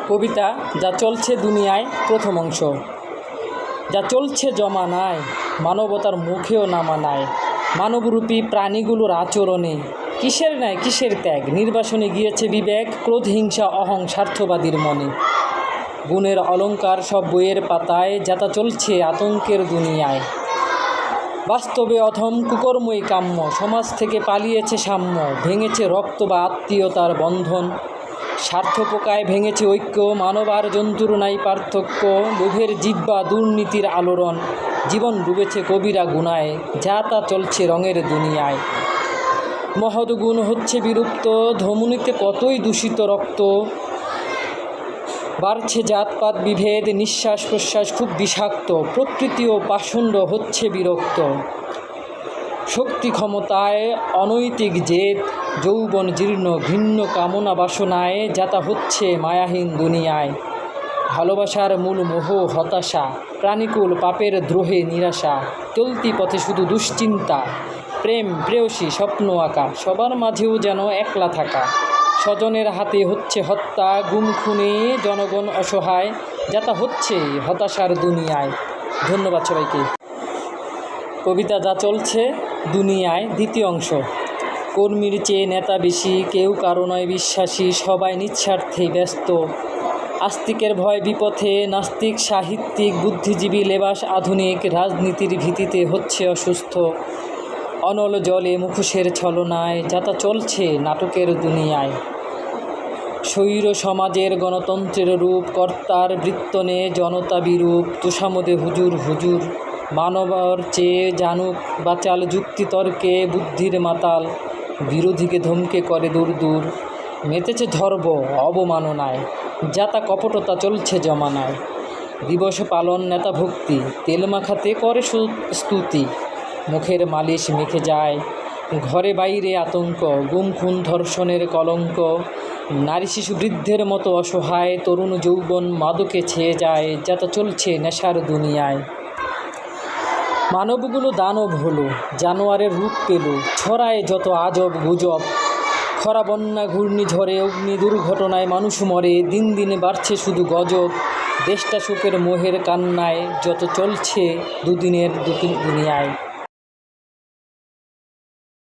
কবিতা যা চলছে দুনিয়ায় প্রথম অংশ। যা চলছে জমানায় মানবতার মুখেও নামানায়, মানবরূপী প্রাণীগুলোর আচরণে কিসের ন্যায় কিসের ত্যাগ, নির্বাসনে গিয়েছে বিবেক, ক্রোধ হিংসা অহং স্বার্থবাদীর মনে। গুণের অলঙ্কার সব বইয়ের পাতায়, যাতা চলছে আতঙ্কের দুনিয়ায়। বাস্তবে অথম কুকর্মই কাম্য, সমাজ থেকে পালিয়েছে সাম্য, ভেঙেছে রক্ত বা আত্মীয়তার বন্ধন। স্বার্থ পোকায় ভেঙেছে ঐক্য, মানব আর জন্তুর নাই পার্থক্য। লোভের জিহ্বা দুর্নীতির আলোড়ন, জীবন ডুবেছে কবিরা গুনায়, যা তা চলছে রঙের দুনিয়ায়। মহৎ গুণ হচ্ছে বিলুপ্ত, ধমনীতে কতই দূষিত রক্ত। বাড়ছে জাতপাত বিভেদ, নিঃশ্বাস প্রশ্বাস খুব বিষাক্ত, প্রকৃতি ও পাষণ্ড হচ্ছে বিরক্ত। শক্তি ক্ষমতায় অনৈতিক জেদ, যৌবন জীর্ণ ঘৃণ্য কামনা বাসনায়, যাতা হচ্ছে মায়াহীন দুনিয়ায়। ভালোবাসার মূল মোহ হতাশা, প্রাণীকুল পাপের দ্রোহে নিরাশা। চলতি পথে শুধু দুশ্চিন্তা, প্রেম প্রেয়সী স্বপ্ন আঁকা, সবার মাঝেও যেন একলা থাকা। স্বজনের হাতে হচ্ছে হত্যা, গুম খুনে জনগণ অসহায়, যাতা হচ্ছে হতাশার দুনিয়ায়। ধন্যবাদ সবাইকে। কবিতা যা চলছে দুনিয়ায় দ্বিতীয় অংশ। কর্মীর চেয়ে নেতা বেশি, কেউ কারো নয় বিশ্বাসী, সবাই নিঃস্বার্থে ব্যস্ত। আস্তিকের ভয় বিপথে, নাস্তিক সাহিত্যিক বুদ্ধিজীবী লেবাস আধুনিক, রাজনীতির ভীতিতে হচ্ছে অসুস্থ। অনল জলে মুখোশের ছলনায়, যাতা চলছে নাটকের দুনিয়ায়। স্বৈর সমাজের গণতন্ত্রের রূপ, কর্তার বৃত্তনে জনতা বিরূপ। তুষামদে হুজুর হুজুর, মানবর চেয়ে জানুক বাচাল, যুক্তিতর্কে বুদ্ধির মাতাল, বিরোধীকে ধমকে করে দূর দূর। মেতেছে ধর্ব অবমাননায়, যাতা কপটতা চলছে জমানায়। দিবস পালন নেতা ভক্তি, তেল মাখাতে করে স্তুতি। মুখের মালিশ মেখে যায়, ঘরে বাইরে আতঙ্ক, গুম খুন ধর্ষণের কলঙ্ক। নারী শিশু বৃদ্ধের মতো অসহায়, তরুণ যৌবন মাদকে ছেয়ে যায়, যাতা চলছে নেশার দুনিয়ায়। মানবগুলো দানব হলো, জানোয়ারের রূপ পেল, ছড়ায় যত আজব গুজব। খরা বন্যা ঘূর্ণিঝড়ে অগ্নি দুর্ঘটনায় মানুষ মরে, দিন দিনে বাড়ছে শুধু গজব। দেশটা শোকের মোহের কান্নায়, যত চলছে দুদিনের দুনিয়ায়।